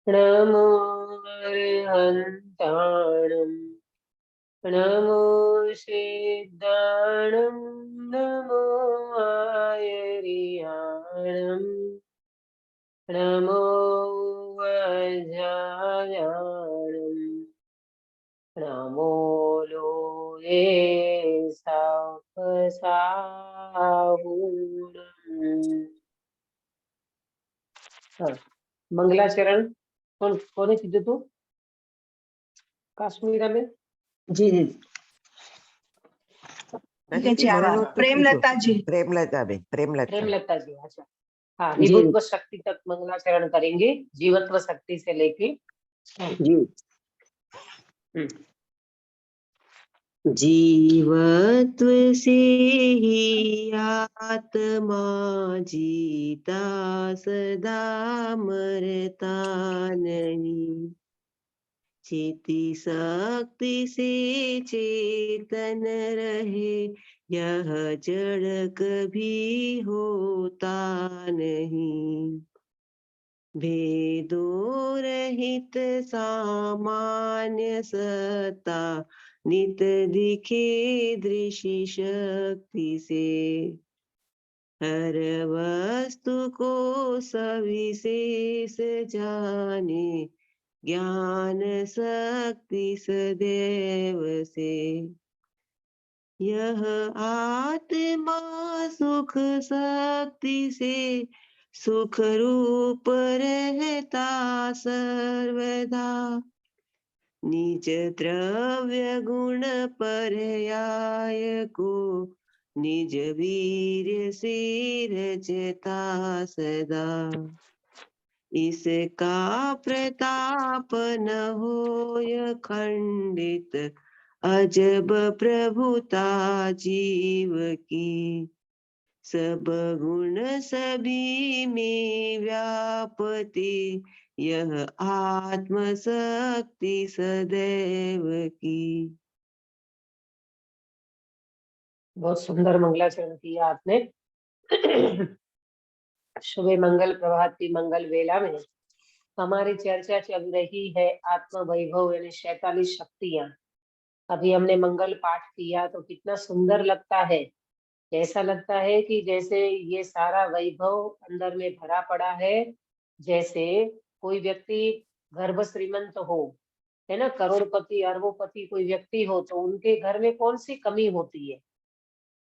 नमो अर्हन्ताणं नमो सिद्धाणं नमो आयर्याणं नमो वज्रायाणं नमो लोये साहूणम्। हाँ, मंगलाचरण कौन कौन कीधु तू काश्मीरा में? जी जी प्रेमलता जी। प्रेमलता बेन, प्रेमलता जी, अच्छा। हाँ, जी विभुत्व शक्ति तक मंगलाचरण करेंगे, जीवत्व शक्ति से लेके। जी। जीवत्व से ही आत्मा जीता, सदा मरता नहीं। चेती शक्ति से चेतन रहे, यह जड़ कभी होता नहीं। भेदों रहित सामान्य सत्ता, नित दिखे दृश्य शक्ति से। हर वस्तु को सविशेष जाने, ज्ञान शक्ति सदैव से। यह आत्मा सुख शक्ति से सुख रूप रहता सर्वदा। निज द्रव्य गुण पर्याय को निज वीर से रचता सदा। इसका प्रताप न होय खंडित, अजब प्रभुता जीव की। सब गुण सभी में व्यापती, यह आत्म शक्ति सदैव की। बहुत सुंदर मंगलाचरण किया आपने। शुभ मंगल प्रभात की मंगल वेला में हमारी चर्चा चल रही है आत्म वैभव यानी 46 शक्तियां। अभी हमने मंगल पाठ किया तो कितना सुंदर लगता है। ऐसा लगता है कि जैसे ये सारा वैभव अंदर में भरा पड़ा है। जैसे कोई व्यक्ति गर्भ श्रीमंत हो, है ना, करोड़पति अरबोपति कोई व्यक्ति हो, तो उनके घर में कौन सी कमी होती है?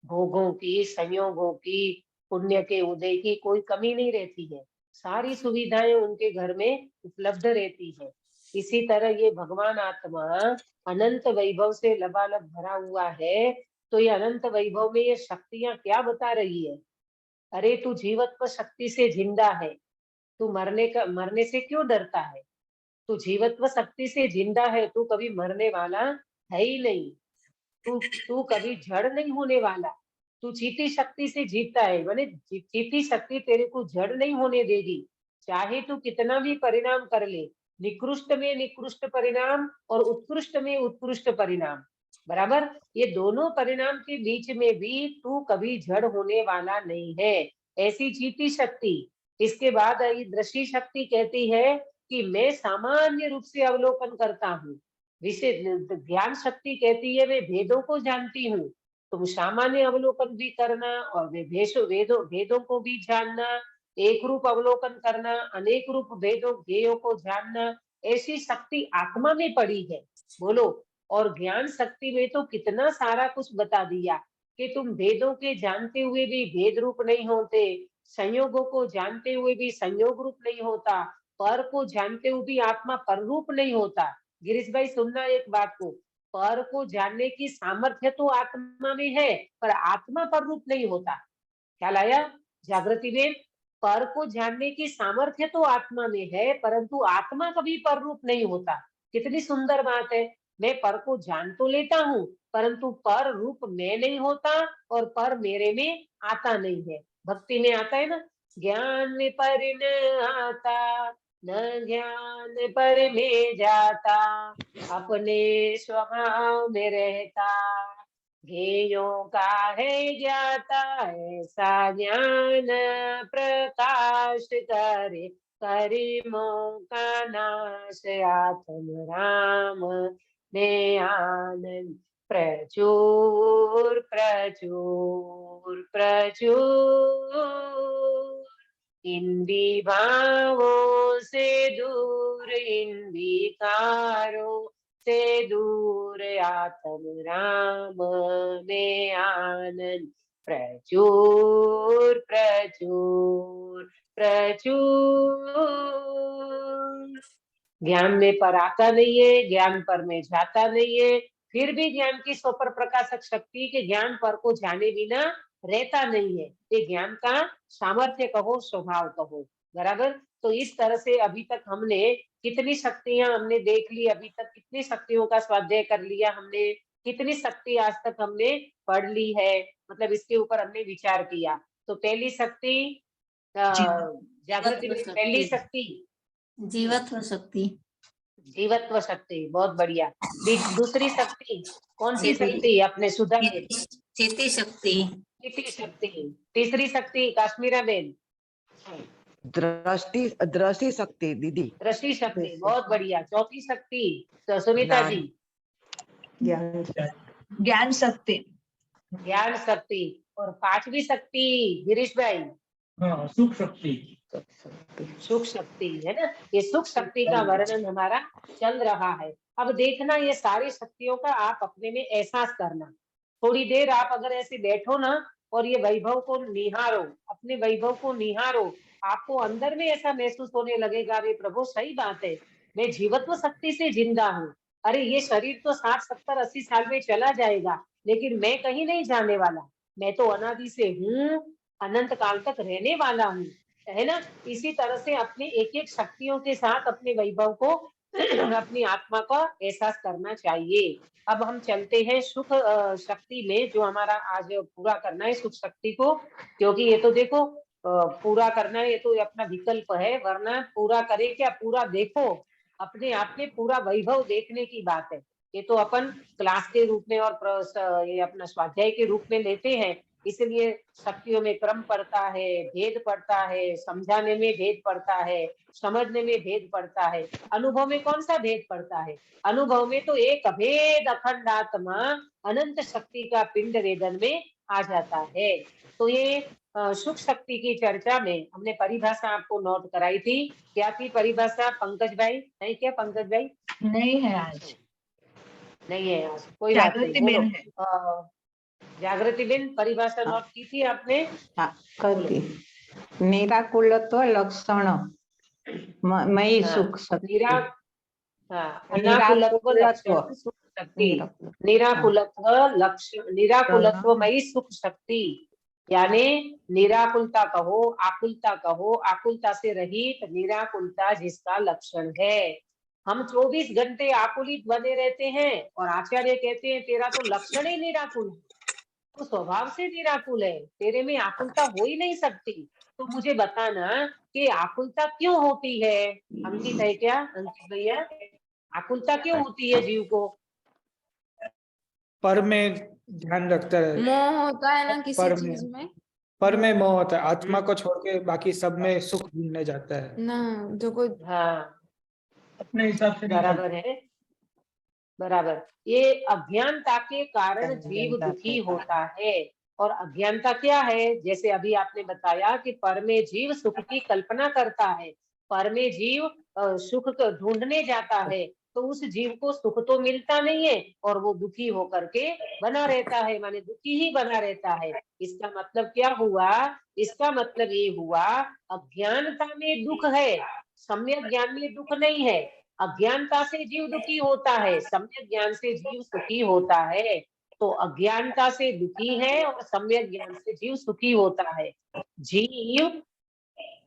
भोगों की, संयोगों की, पुण्य के उदय की कोई कमी नहीं रहती है। सारी सुविधाएं उनके घर में उपलब्ध रहती है। इसी तरह ये भगवान आत्मा अनंत वैभव से लबालब भरा हुआ है। तो ये अनंत वैभव में ये शक्तियां क्या बता रही है? अरे तू जीवत्व शक्ति से जिंदा है, तू मरने से क्यों डरता है? तू जीवत्व शक्ति से जिंदा है, तू कभी मरने वाला है ही नहीं। तू तू कभी जड़ नहीं होने वाला। तू चीती शक्ति से जीतता है, माने चीती शक्ति तेरे को जड़ नहीं होने देगी। चाहे तू कितना भी परिणाम कर ले, निकृष्ट में निकृष्ट परिणाम और उत्कृष्ट में उत्कृष्ट परिणाम, बराबर, ये दोनों परिणाम के बीच में भी तू कभी जड़ होने वाला नहीं है। ऐसी चीती शक्ति। इसके बाद आई दृष्टि शक्ति कहती है कि मैं सामान्य रूप से अवलोकन करता हूँ। विशेष ज्ञान शक्ति कहती है मैं भेदों को जानती हूँ। तुम सामान्य अवलोकन भी करना और वे भेदों को भी जानना, एक रूप अवलोकन करना, अनेक रूप भेदों ज्ञेयों को जानना, ऐसी शक्ति आत्मा में पड़ी है। बोलो। और ज्ञान शक्ति में तो कितना सारा कुछ बता दिया कि तुम भेदों के जानते हुए भी भेद रूप नहीं होते, संयोगों को जानते हुए भी संयोग रूप नहीं होता, पर को जानते हुए भी आत्मा पर रूप नहीं होता। गिरीश भाई सुनना एक बात को, पर को जानने की सामर्थ्य तो आत्मा में है, पर आत्मा पर रूप नहीं होता। ख्याल आया जागृति में? पर को जानने की सामर्थ्य तो आत्मा में है, परंतु आत्मा कभी पर रूप नहीं होता। कितनी सुंदर बात है। मैं पर को जान तो लेता हूँ, परंतु पर रूप में नहीं होता और पर मेरे में आता नहीं है। भक्ति में आता है ना, ज्ञान में पर न आता, न ज्ञान पर में जाता, अपने स्वभाव में रहता, ध्येयों का है ज्ञाता ऐसा ज्ञान प्रकाश करे, कर्मों का नाश आत्म राम ने आनंद प्रचुर प्रचुर प्रचुर। इन विभावों से दूर, इन विकारों से दूर, आत्म राम में आनंद प्रचुर प्रचुर प्रचुर। ज्ञान में पर आता नहीं है, ज्ञान पर में जाता नहीं है, फिर भी ज्ञान की स्वपर प्रकाशक शक्ति के ज्ञान पर को जाने बिना रहता नहीं है। ये ज्ञान का सामर्थ्य कहो, स्वभाव कहो, बराबर। तो इस तरह से अभी तक हमने कितनी शक्तियां हमने देख ली, अभी तक कितनी शक्तियों का स्वाध्याय कर लिया हमने, कितनी शक्ति आज तक हमने पढ़ ली है, मतलब इसके ऊपर हमने विचार किया। तो पहली शक्ति जागृति, पहली शक्ति जीवत्व शक्ति, जीवत्व शक्ति, बहुत बढ़िया। दूसरी शक्ति कौन सी शक्ति? अपने सुधा बेन, चेती शक्ति, चेती शक्ति। तीसरी शक्ति काश्मीरा बेन, दृष्टि शक्ति दीदी। दृष्टि शक्ति, बहुत बढ़िया। चौथी शक्ति तो सुनीता जी, ज्ञान शक्ति, ज्ञान शक्ति। और पांचवी शक्ति गिरीश भाई, सुख शक्ति, सुख शक्ति है ना। ये सुख शक्ति का वर्णन हमारा चल रहा है। अब देखना, ये सारी शक्तियों का आप अपने में एहसास करना। थोड़ी देर आप अगर ऐसे बैठो ना और ये वैभव को निहारो, अपने वैभव को निहारो, आपको अंदर में ऐसा महसूस होने लगेगा, अरे प्रभु सही बात है, मैं जीवत्व शक्ति से जिंदा हूँ। अरे ये शरीर तो 60, 70, 80 साल में चला जाएगा, लेकिन मैं कहीं नहीं जाने वाला, मैं तो अनादि से हूँ, अनंत काल तक रहने वाला हूँ, है ना। इसी तरह से अपनी एक एक शक्तियों के साथ अपने वैभव को अपनी आत्मा का एहसास करना चाहिए। अब हम चलते हैं सुख शक्ति में, जो हमारा आज पूरा करना है सुख शक्ति को, क्योंकि ये तो देखो पूरा करना है, ये तो अपना विकल्प है, वरना पूरा करे क्या, पूरा देखो, अपने आप में पूरा वैभव देखने की बात है। ये तो अपन क्लास के रूप में और ये अपना स्वाध्याय के रूप में लेते हैं, इसलिए शक्तियों में क्रम पड़ता है, भेद पड़ता है, समझाने में भेद पड़ता है, समझने में भेद पड़ता है। अनुभव में कौन सा भेद पड़ता है? अनुभव में तो एक अभेद अखंड आत्मा अनंत शक्ति का पिंड वेदन में आ जाता है। तो ये सुख शक्ति की चर्चा में हमने परिभाषा आपको नोट कराई थी। क्या थी परिभाषा पंकज भाई? नहीं क्या पंकज भाई? नहीं है आज, नहीं है आज, कोई बात नहीं, जागृति बोलो। बेन है। जागृति बेन परिभाषा नोट की थी आपने? हाँ, करती। निराकुलत्व लक्षण मयि सुख शक्ति, अनाकुलत्व लक्षण सुख शक्ति, निराकुलत्व लक्षण, निराकुलत्व मयि सुख शक्ति, यानी निराकुलता कहो, आकुलता कहो, आकुलता से रहित निराकुलता जिसका लक्षण है। हम 24 घंटे आकुलित बने रहते हैं और आचार्य कहते हैं तेरा तो लक्षण ही निराकुल, तो स्वभाव से निराकुल है, तेरे में आकुलता हो ही नहीं सकती। तो मुझे बताना कि आकुलता क्यों होती है? अंकित है क्या? अंकित भैया, आकुलता क्यों होती है जीव को? पर में ध्यान रखता है, मोह होता है ना किसी पर चीज में, पर में मोह होता है, आत्मा को छोड़ के बाकी सब में सुख ढूंढने जाता है ना जो कोई हाँ अपने हिसाब से। बराबर है, बराबर। ये अज्ञानता के कारण जीव दुखी होता है। और अज्ञानता क्या है? जैसे अभी आपने बताया कि पर में जीव सुख की कल्पना करता है, पर में जीव सुख को ढूंढने जाता है, तो उस जीव को सुख तो मिलता नहीं है और वो दुखी होकर के बना रहता है, माने दुखी ही बना रहता है। इसका मतलब क्या हुआ? इसका मतलब ये हुआ अज्ञानता में दुख है, सम्यक ज्ञान में दुख नहीं है। अज्ञानता से जीव दुखी होता है, सम्यक ज्ञान से जीव सुखी होता है। तो अज्ञानता से दुखी है और सम्यक ज्ञान से जीव सुखी होता है। जीव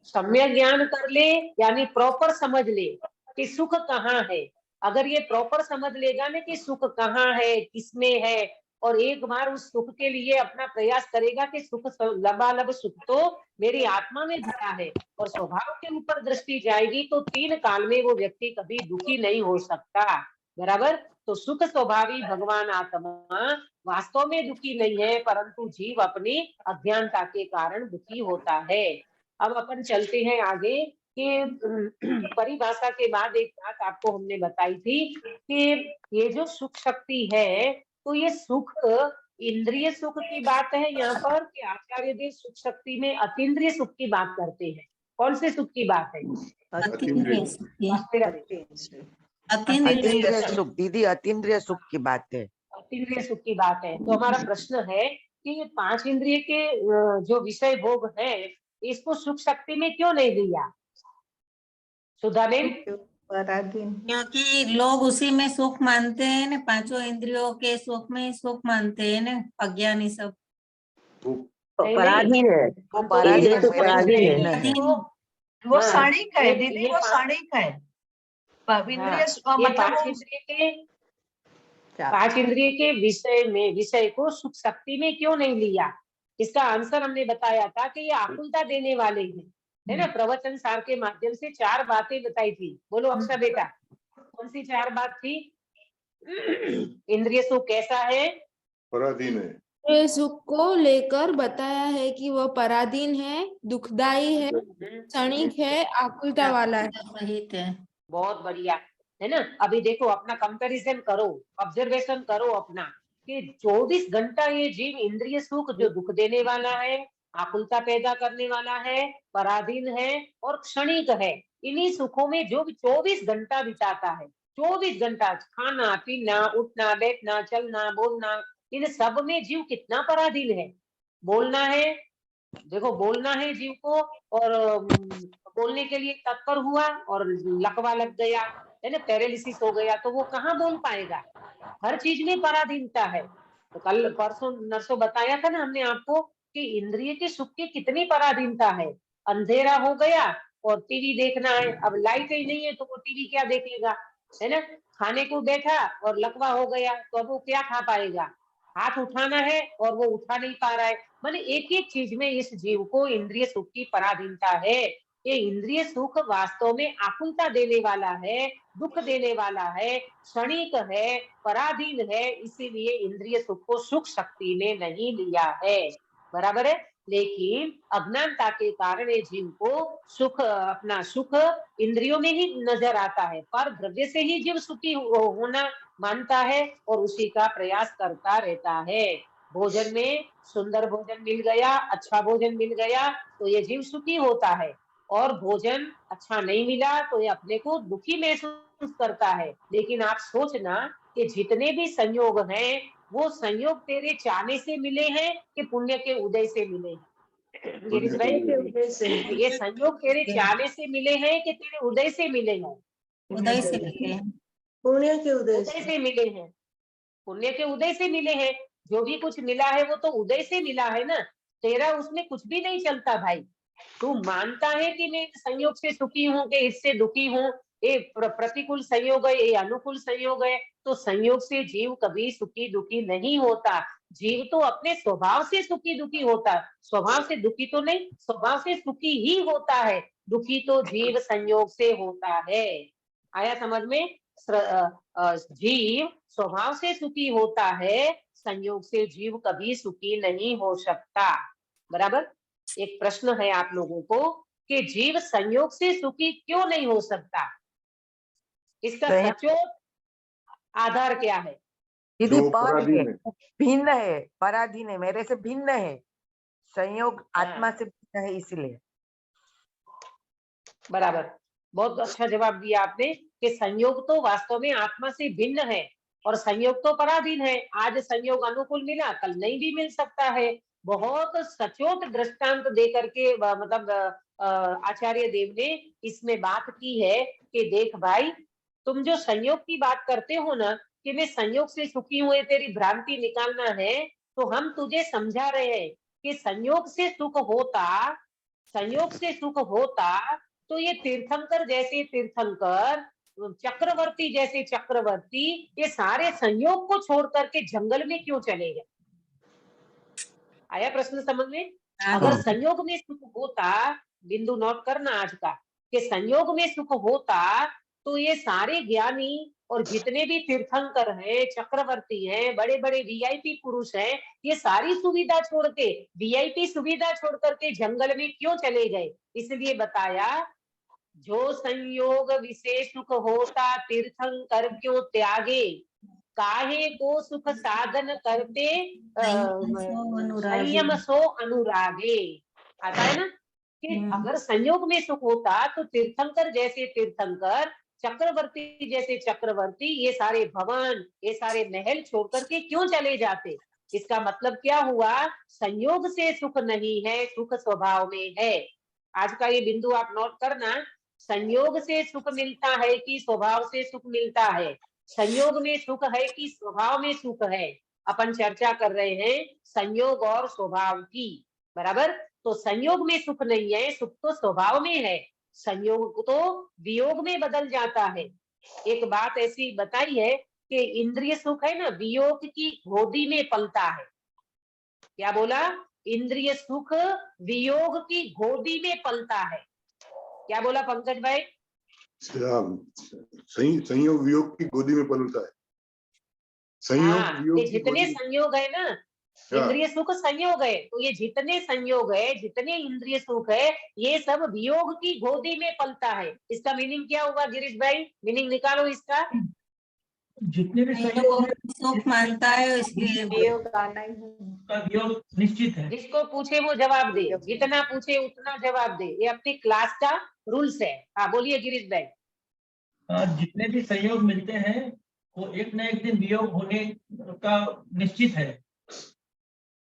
सम्यक ज्ञान कर ले, यानी प्रॉपर समझ ले कि सुख कहाँ है। अगर ये प्रॉपर समझ लेगा ना कि सुख कहाँ है, किसमें है, और एक बार उस सुख के लिए अपना प्रयास करेगा कि सुख लबालब सुख तो मेरी आत्मा में भरा है, और स्वभाव के ऊपर दृष्टि जाएगी, तो 3 काल में वो व्यक्ति कभी दुखी नहीं हो सकता, बराबर। तो सुख स्वभावी भगवान आत्मा वास्तव में दुखी नहीं है, परंतु जीव अपनी अज्ञानता के कारण दुखी होता है। अब अपन चलते हैं आगे कि परिभाषा के बाद एक बात आपको हमने बताई थी कि ये जो सुख शक्ति है, तो ये सुख इंद्रिय सुख की बात है यहाँ पर कि आचार्य देव सुख शक्ति में अतीन्द्रिय सुख की बात करते हैं। कौन से सुख की बात है? अतीन्द्रिय शक्ति। अतीन्द्रिय सुख दीदी, अतीन्द्रिय सुख की बात है। अतीन्द्रिय सुख की बात है। तो हमारा प्रश्न है कि ये 5 इंद्रिय के जो विषय भोग है, इसको सुख शक्ति में क्यों नहीं लिया? सुधाबेन? पराधीन। क्योंकि लोग उसी में सुख मानते हैं ना, 5 इंद्रियों के सुख में ही सुख मानते हैं ना, अज्ञानी सब। पराधीन है, वो पराधीन है, मेरे से भिन्न है। वो क्षणिक है दीदी, वो क्षणिक है। इंद्रिय ये 5 इंद्रिय के 5 इंद्रिय के विषय को सुख शक्ति में क्यों नहीं लिया? इसका आंसर हमने बताया था कि ये आकुलता देने वाले हैं, है ना। प्रवचन सार के माध्यम से 4 बातें बताई थी। बोलो अक्षय बेटा, कौन सी 4 बात थी? इंद्रिय सुख कैसा है? पराधीन है। ये सुख को लेकर बताया है कि वह पराधीन है, दुखदाई है, क्षणिक है, आकुलता वाला है। सहित है। बहुत बढ़िया, है ना। अभी देखो, अपना कंपैरिजन करो, ऑब्जर्वेशन करो अपना कि 24 घंटा ये जीव इंद्रिय सुख जो दुख देने वाला है, आकुलता पैदा करने वाला है, पराधीन है और क्षणिक है, इन्हीं सुखों में जो 24 घंटा बिताता है, 24 घंटा खाना पीना, उठना बैठना, चलना बोलना, इन सब में जीव कितना पराधीन है। बोलना है, देखो बोलना है जीव को, और बोलने के लिए तत्पर हुआ और लकवा लग गया, है ना, पैरालिसिस हो गया, तो वो कहाँ बोल पाएगा? हर चीज में पराधीनता है। तो कल परसों नरसों बताया था ना हमने आपको कि इंद्रिय के सुख की कितनी पराधीनता है। अंधेरा हो गया और टीवी देखना है, अब लाइट ही नहीं है तो वो टीवी क्या देखेगा, है ना। खाने को बैठा और लकवा हो गया तो अब वो क्या खा पाएगा? हाथ उठाना है और वो उठा नहीं पा रहा है। माने एक एक चीज में इस जीव को इंद्रिय सुख की पराधीनता है। ये इंद्रिय सुख वास्तव में आकुलता देने वाला है, दुख देने वाला है, क्षणिक है, पराधीन है, इसीलिए इंद्रिय सुख को सुख शक्ति में नहीं लिया है। बराबर है। लेकिन अज्ञानता के कारण ये जीव को सुख, अपना सुख इंद्रियों में ही नजर आता है, पर द्रव्य से ही जीव सुखी होना मानता है और उसी का प्रयास करता रहता है। भोजन में सुंदर भोजन मिल गया, अच्छा भोजन मिल गया तो ये जीव सुखी होता है, और भोजन अच्छा नहीं मिला तो ये अपने को दुखी महसूस करता है। लेकिन आप सोचना कि जितने भी संयोग हैं, वो संयोग तेरे चाहने से मिले हैं कि पुण्य के उदय से मिले हैं? गिरीश भाई, ये संयोग तेरे चाहने से मिले हैं कि तेरे उदय से मिले हैं? उदय से मिले हैं। पुण्य के उदय से मिले हैं। पुण्य के उदय से मिले हैं। जो भी कुछ मिला है वो तो उदय से मिला है ना। तेरा उसमें कुछ भी नहीं चलता भाई। तू मानता है कि मैं संयोग से सुखी हूँ कि इससे दुखी हूँ, ये प्रतिकूल संयोग है, ये अनुकूल संयोग है, तो संयोग से जीव कभी सुखी दुखी नहीं होता। जीव तो अपने स्वभाव से सुखी दुखी होता है, स्वभाव से दुखी तो नहीं, स्वभाव से सुखी ही होता है। दुखी तो जीव संयोग से होता है। आया समझ में? जीव स्वभाव से सुखी होता है, संयोग से जीव कभी सुखी नहीं हो सकता। बराबर। एक प्रश्न है आप लोगों को कि जीव संयोग से सुखी क्यों नहीं हो सकता? इसका सचोट आधार क्या है? दीदी पर है, भिन्न है, पराधीन है, मेरे से भिन्न है, संयोग आत्मा से भिन्न है, इसलिए। बराबर, बहुत अच्छा जवाब दिया आपने कि संयोग तो वास्तव में आत्मा से भिन्न है और संयोग तो पराधीन है। आज संयोग अनुकूल मिला, कल नहीं भी मिल सकता है। बहुत सचोट दृष्टांत दे करके मतलब आचार्य देव ने इसमें बात की है कि देख भाई, तुम जो संयोग की बात करते हो ना कि मैं संयोग से सुखी हूँ, तेरी भ्रांति निकालना है, तो हम तुझे समझा रहे हैं कि संयोग से सुख होता तो ये तीर्थंकर जैसे तीर्थंकर, चक्रवर्ती जैसे चक्रवर्ती, ये सारे संयोग को छोड़ करके जंगल में क्यों चले गए? आया प्रश्न समझ में? अगर संयोग में सुख होता, बिंदु नोट करना आज का, कि संयोग में सुख होता तो ये सारे ज्ञानी और जितने भी तीर्थंकर हैं, चक्रवर्ती हैं, बड़े बड़े वीआईपी पुरुष हैं, ये सारी सुविधा छोड़ के, वीआईपी सुविधा छोड़ करके जंगल में क्यों चले गए? इसलिए बताया, जो संयोग विशेष सुख होता तीर्थंकर क्यों त्यागे, काहे को सुख साधन करते संयम सो अनुरागे। आता है ना कि अगर संयोग में सुख होता तो तीर्थंकर जैसे तीर्थंकर, चक्रवर्ती जैसे चक्रवर्ती, ये सारे भवन, ये सारे महल छोड़ करके क्यों चले जाते? इसका मतलब क्या हुआ? संयोग से सुख नहीं है, सुख स्वभाव में है। आज का ये बिंदु आप नोट करना, संयोग से सुख मिलता है कि स्वभाव से सुख मिलता है? संयोग में सुख है कि स्वभाव में सुख है? अपन चर्चा कर रहे हैं संयोग और स्वभाव की, बराबर। तो संयोग में सुख नहीं है, सुख तो स्वभाव में है, संयोग तो वियोग में बदल जाता है। एक बात ऐसी बताई है कि इंद्रिय सुख है ना, वियोग की गोदी में पलता है। क्या बोला? इंद्रिय सुख वियोग की गोदी में पलता है। क्या बोला पंकज भाई? संयोग वियोग की गोदी में पलता है। संयोग वियोग की जितने संयोग है ना, इंद्रिय सुख संयोग है, तो ये जितने संयोग है, जितने इंद्रिय सुख है, ये सब वियोग की गोदी में पलता है। इसका मीनिंग क्या होगा गिरीश भाई? मीनिंग निकालो इसका। जितने भी संयोग है सुख मानता है, इसलिए वियोग आना ही है। उसका वियोग निश्चित है। जिसको पूछे वो जवाब दे, जितना पूछे उतना जवाब दे, ये अपनी क्लास का रूल्स है। हाँ बोलिए गिरीश भाई। जितने भी संयोग मिलते हैं वो एक न एक दिन वियोग होने का निश्चित है।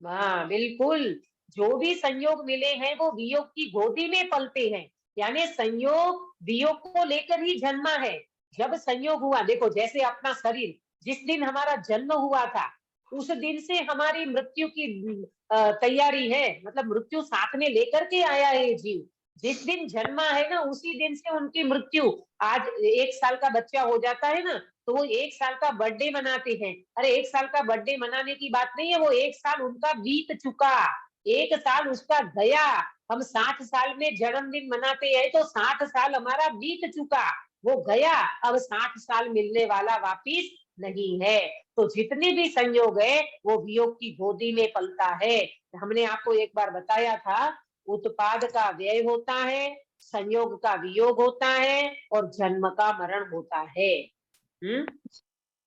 हाँ बिल्कुल, जो भी संयोग मिले हैं वो वियोग की गोदी में पलते हैं, यानी संयोग वियोग को लेकर ही जन्मा है। जब संयोग हुआ, देखो जैसे अपना शरीर, जिस दिन हमारा जन्म हुआ था उस दिन से हमारी मृत्यु की तैयारी है, मतलब मृत्यु साथ में लेकर के आया है जीव। जिस दिन जन्मा है ना, उसी दिन से उनकी मृत्यु। आज 1 साल का बच्चा हो जाता है ना, तो वो 1 साल का बर्थडे मनाते हैं। अरे 1 साल का बर्थडे मनाने की बात नहीं है, वो 1 साल उनका बीत चुका, 1 साल उसका गया। हम 60 साल में जन्मदिन मनाते हैं तो 60 साल हमारा बीत चुका, वो गया। अब 60 साल मिलने वाला वापिस नहीं है। तो जितने भी संयोग है वो वियोग की गोदी में पलता है। हमने आपको एक बार बताया था, उत्पाद का व्यय होता है, संयोग का वियोग होता है और जन्म का मरण होता है।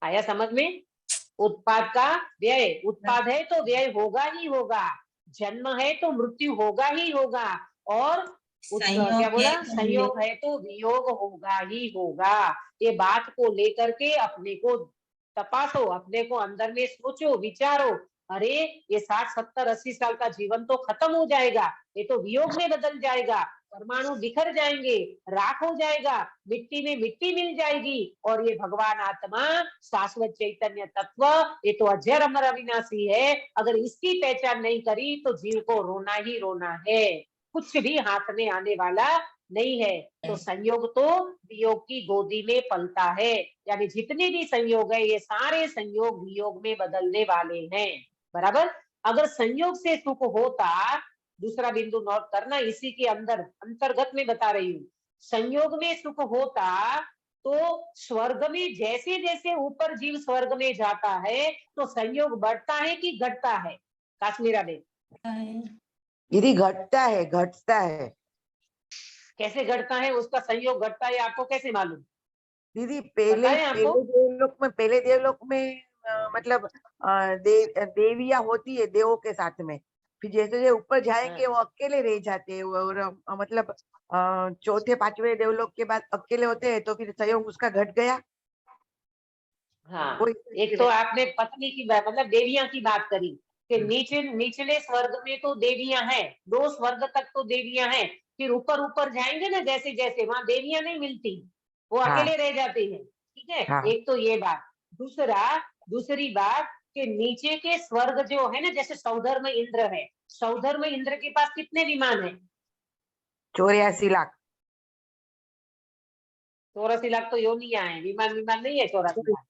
आया समझ में? उत्पाद का व्यय, उत्पाद है तो व्यय होगा ही होगा, जन्म है तो मृत्यु होगा ही होगा, और क्या बोला? संयोग है तो वियोग होगा ही होगा। ये बात को लेकर के अपने को तपासो, अपने को अंदर में सोचो, विचारो। अरे ये 60, 70, 80 साल का जीवन तो खत्म हो जाएगा, ये तो वियोग में बदल जाएगा, परमाणु बिखर जाएंगे, राख हो जाएगा, मिट्टी में मिट्टी मिल जाएगी, और ये भगवान आत्मा शाश्वत चैतन्य तत्व, ये तो अजर अमर अविनाशी है। अगर इसकी पहचान नहीं करी तो जीव को रोना ही रोना है, कुछ भी हाथ में आने वाला नहीं है। तो संयोग तो वियोग की गोदी में पलता है, यानी जितने भी संयोग है ये सारे संयोग वियोग में बदलने वाले हैं, बराबर। अगर संयोग से सुख होता, दूसरा बिंदु नोट करना, इसी के अंदर अंतर्गत में बता रही हूँ, संयोग में सुख होता तो स्वर्ग में जैसे जैसे ऊपर जीव स्वर्ग में जाता है तो संयोग बढ़ता है कि घटता है? काश्मीरा बे दीदी घटता है, घटता है। कैसे घटता है? उसका संयोग घटता है, आपको कैसे मालूम? दीदी पहले देवलोक में मतलब देवियां होती है देवों के साथ में, फिर जैसे जैसे ऊपर जाएंगे वो अकेले रह जाते हैं, और मतलब 4थे 5वें देवलोक के बाद अकेले होते हैं, तो फिर संयोग उसका घट गया। हाँ, एक तो आपने पत्नी की बात, मतलब देवियां की बात करी कि निचले स्वर्ग में तो देवियां हैं, 2 स्वर्ग तक तो देवियां हैं, फिर ऊपर ऊपर जाएंगे ना जैसे जैसे, वहां देवियां नहीं मिलती, वो अकेले रह जाते हैं। ठीक है, एक तो ये बात। दूसरी बात कि नीचे के स्वर्ग जो है ना, जैसे सौधर्म इंद्र है, सौधर्म इंद्र के पास कितने विमान है? 84 लाख। 84 लाख तो योनियां है, विमान नहीं है 84 लाख।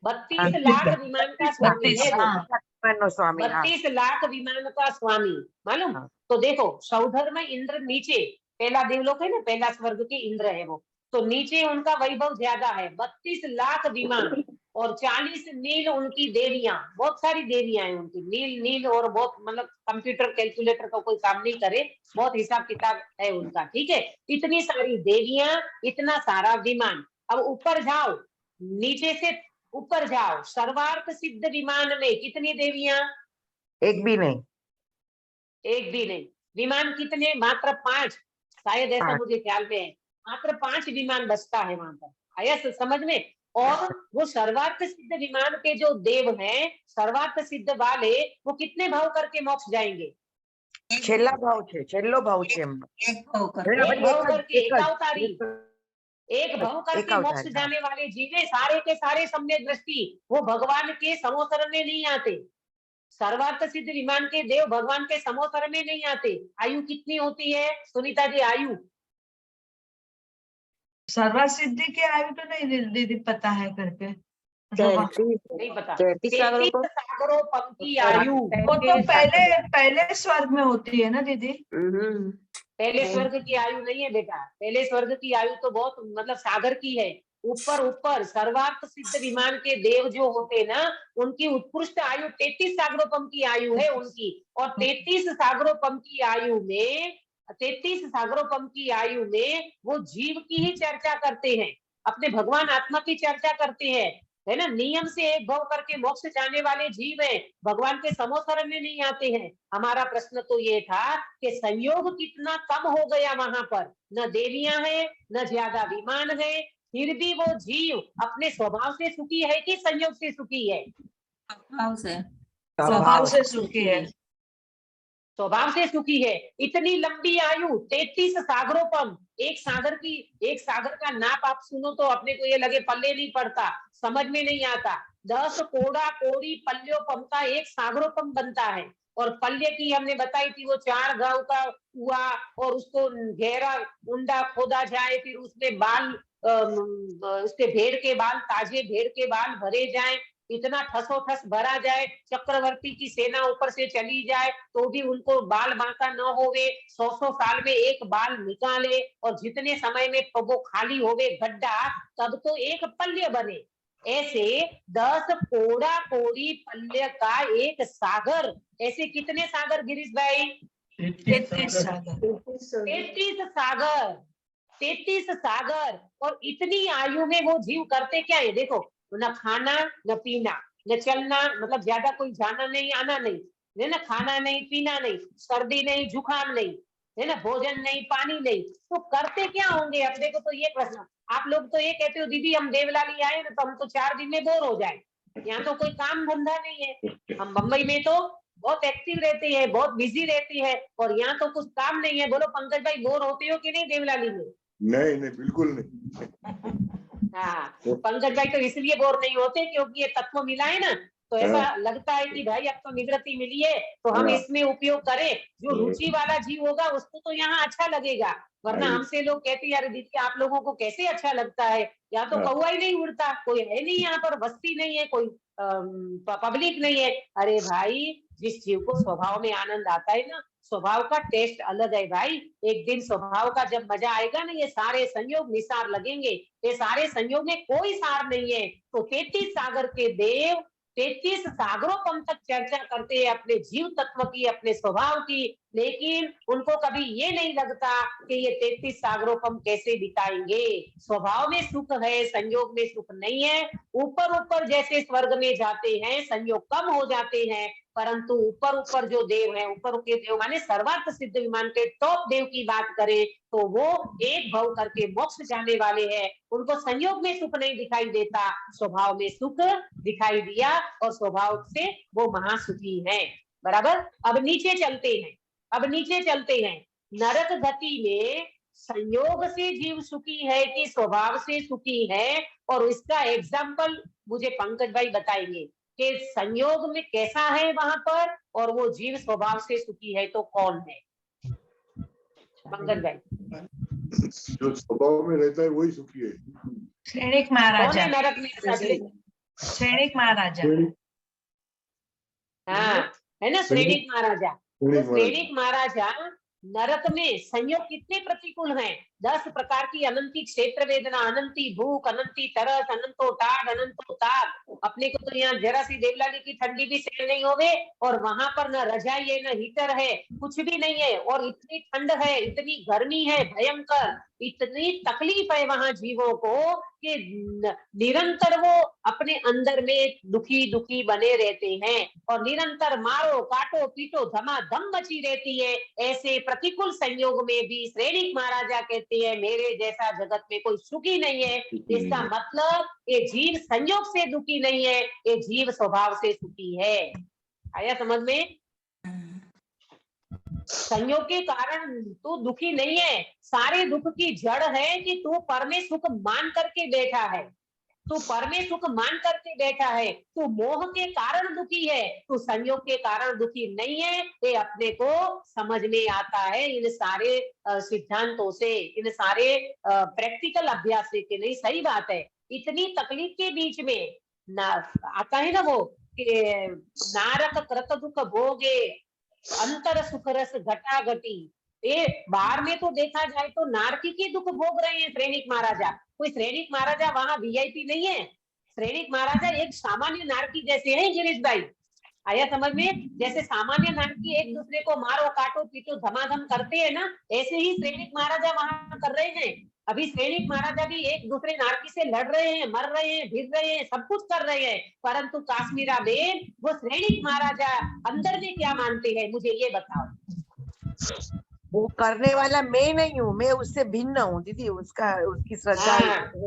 32 हाँ, लाख विमान का स्वामी है वो। स्वामी 32 लाख विमान का स्वामी, मालूम? तो देखो सौधर्म इंद्र नीचे, पहला देवलोक है ना, पहला स्वर्ग के इंद्र है वो, तो नीचे उनका वैभव ज्यादा है, 32 लाख विमान और 40 नील उनकी देवियां, बहुत सारी देवियां हैं उनकी, नील नील और बहुत मतलब कंप्यूटर कैलकुलेटर का कोई काम नहीं करे, बहुत हिसाब किताब है उनका, ठीक है। इतनी सारी देवियां, इतना सारा विमान। अब ऊपर जाओ, नीचे से ऊपर जाओ, सर्वार्थ सिद्ध विमान में कितनी देवियां? एक भी नहीं। एक भी नहीं। विमान कितने? मात्र 5, शायद ऐसा 5। मुझे ख्याल में है, मात्र 5 विमान बसता है वहां पर, आया समझ में? और वो सर्वार्थ सिद्ध विमान के जो देव हैं, सर्वार्थ सिद्ध वाले, वो कितने भाव करके मोक्ष जाएंगे? छेल्ला भाव छे, छेल्लो भाव छे एमनो। एक भाव कर एक भाव करके, एक ज, एकावतारी, एक भाव करके एकावतारी, मोक्ष जाने वाले जीवे सारे के सारे सम्यक दृष्टि, वो भगवान के समोसर में नहीं आते। सर्वार्थ सिद्ध विमान के देव भगवान के समोसर में नहीं आते। आयु कितनी होती है सुनीता जी? आयु सर्वा सिद्धि की आयु तो नहीं दीदी पता है करके, मतलब नहीं पता। 33 33 सागरों की आयु, वो तो पहले स्वर्ग में होती है ना दीदी? पहले स्वर्ग की आयु नहीं है बेटा, पहले स्वर्ग की आयु तो बहुत मतलब सागर की है। ऊपर ऊपर सर्वार्थ सिद्ध विमान के देव जो होते ना, उनकी उत्कृष्ट आयु 33 सागरोपम की आयु है उनकी। और 33 सागरोपम की आयु में, 33 सागरोपम की आयु में वो जीव की ही चर्चा करते हैं, अपने भगवान आत्मा की चर्चा करते हैं, है ना। नियम से एक भाव करके मोक्ष जाने वाले जीव है, भगवान के समोसर में नहीं आते हैं। हमारा प्रश्न तो ये था कि संयोग कितना कम हो गया वहां पर, न देवियां हैं न ज्यादा विमान है, फिर भी वो जीव अपने स्वभाव से सुखी है कि संयोग से सुखी है? स्वभाव से सुखी है। स्वभाव से सुखी है। इतनी लंबी आयु, 33 सागरोपम, एक सागर का नाप आप सुनो तो अपने को ये लगे पल्ले नहीं पड़ता, समझ में नहीं आता। 10 कोड़ा कोड़ी पल्योपम का एक सागरोपम बनता है। और पल्य की हमने बताई थी, वो 4 गांव का हुआ और उसको गहरा उंडा खोदा जाए, फिर उसमें बाल उसके भेड़ के बाल, ताजे भेड़ के बाल भरे जाए, इतना ठसोठस भरा जाए, चक्रवर्ती की सेना ऊपर से चली जाए तो भी उनको बाल बांका न होवे, 100 साल में एक बाल निकाले, और जितने समय में वो खाली होवे गड्ढा, तब तो एक पल्य बने। ऐसे 10 कोड़ा कोड़ी पल्य का एक सागर। ऐसे कितने सागर गिरीश भाई? 33 सागर। 33 सागर, 33 सागर। और इतनी आयु में वो जीव करते क्या है? देखो, न खाना न पीना न चलना, मतलब ज्यादा कोई जाना नहीं आना नहीं, है ना, खाना नहीं पीना नहीं, सर्दी नहीं जुकाम नहीं, है ना, भोजन नहीं पानी नहीं, तो करते क्या होंगे? अब देखो, तो ये प्रश्न, आप लोग तो ये कहते हो दीदी हम देवलाली आए ना तो हम तो 4 दिन में बोर हो जाए, यहाँ तो कोई काम धंधा नहीं है। हम बम्बई में तो बहुत एक्टिव रहते हैं, बहुत बिजी रहती है, और यहाँ तो कुछ काम नहीं है। बोलो पंकज भाई, बोर होते हो कि नहीं देवलाली में? नहीं नहीं, बिल्कुल नहीं। हाँ, पंकज भाई तो इसलिए बोर नहीं होते क्योंकि ये तत्व मिला है ना, तो ऐसा लगता है कि भाई अब तो निवृत्ति मिली है तो हम इसमें उपयोग करें। जो रुचि वाला जीव होगा उसको तो यहाँ अच्छा लगेगा, वरना हमसे लोग कहते हैं यार दीदी आप लोगों को कैसे अच्छा लगता है, यहाँ तो कौवा ही नहीं उड़ता, कोई है नहीं यहाँ पर, बस्ती नहीं है, कोई पब्लिक नहीं है। अरे भाई, जिस जीव को स्वभाव में आनंद आता है ना, स्वभाव का टेस्ट अलग है भाई। एक दिन स्वभाव का जब मजा आएगा ना, ये सारे संयोग निसार लगेंगे। ये सारे संयोग में कोई सार नहीं है। तो 33 सागर के देव 33 सागरों तक चर्चा करते हैं अपने जीव तत्व की, अपने स्वभाव की, लेकिन उनको कभी ये नहीं लगता कि ये 33 सागरों कैसे बिताएंगे। स्वभाव में सुख है, संयोग में सुख नहीं है। ऊपर ऊपर जैसे स्वर्ग में जाते हैं, संयोग कम हो जाते हैं, परंतु ऊपर ऊपर जो देव है, ऊपर के देव माने सर्वार्थ सिद्ध विमान के टॉप देव की बात करें तो वो एक भाव करके मोक्ष जाने वाले हैं। उनको संयोग में सुख नहीं दिखाई देता, स्वभाव में सुख दिखाई दिया और स्वभाव से वो महासुखी हैं। बराबर। अब नीचे चलते हैं। नरक गति में संयोग से जीव सुखी है कि स्वभाव से सुखी है, और इसका एग्जाम्पल मुझे पंकज भाई बताएंगे कि संयोग में कैसा है वहां पर, और वो जीव स्वभाव से सुखी है तो कौन है? पंकज भाई। जो स्वभाव में रहता है वही सुखी है। श्रेणिक महाराजा। कौन है नरक में? श्रेणिक महाराजा। हाँ, है ना, श्रेणिक महाराजा। तो श्रेणिक महाराजा नरक में संयोग कितने प्रतिकूल हैं? 10 प्रकार की अनंती क्षेत्र वेदना, अनंती भूख, अनंती तरस, अनंतो टाढ़, अनंतो ताप। अपने को तो यहाँ जरा सी देवलाली की ठंडी भी सहन नहीं होवे, और वहां पर न रजाई है, न हीटर है, कुछ भी नहीं है, और इतनी ठंड है, इतनी गर्मी है भयंकर, इतनी तकलीफ है वहां जीवों को कि निरंतर वो अपने अंदर में दुखी दुखी बने रहते हैं, और निरंतर मारो काटो पीटो धमाधम मची रहती है। ऐसे प्रतिकूल संयोग में भी श्रेणिक महाराजा कहते हैं मेरे जैसा जगत में कोई सुखी नहीं है। इसका मतलब ये जीव संयोग से दुखी नहीं है, ये जीव स्वभाव से सुखी है। आया समझ में? संयोग के कारण तू दुखी नहीं है, सारे दुख की जड़ है कि तू पर में सुख मान करके बैठा है, तू पर में सुख मान करके बैठा है, तू मोह के कारण दुखी है, तू संयोग के कारण दुखी नहीं है। ये अपने को समझ में आता है इन सारे सिद्धांतों से, इन सारे प्रैक्टिकल अभ्यास से कि नहीं सही बात है। इतनी तकलीफ के बीच में ना आता है ना वो कि नारक कृत दुख भोगे अंतर सुख रस घटा घटी। ये बाहर में तो देखा जाए तो नारकी के दुख भोग रहे हैं श्रेणिक महाराजा, कोई श्रेणिक महाराजा वहां वीआईपी नहीं है। श्रेणिक महाराजा एक सामान्य नारकी जैसे हैं गिरीश भाई। आया समझ में? जैसे सामान्य नारकी एक दूसरे को मारो काटो पीटो धमाधम करते हैं ना, ऐसे ही श्रेणिक महाराजा वहां कर रहे हैं। अभी श्रेणिक महाराजा भी एक दूसरे नारकी से लड़ रहे हैं, मर रहे हैं, भिड़ रहे हैं, सब कुछ कर रहे हैं, परंतु काश्मीरा बेन वो श्रेणिक महाराजा अंदर में क्या मानते हैं मुझे ये बताओ। वो करने वाला मैं नहीं हूँ, मैं उससे भिन्न हूँ दीदी, उसकी श्रद्धा।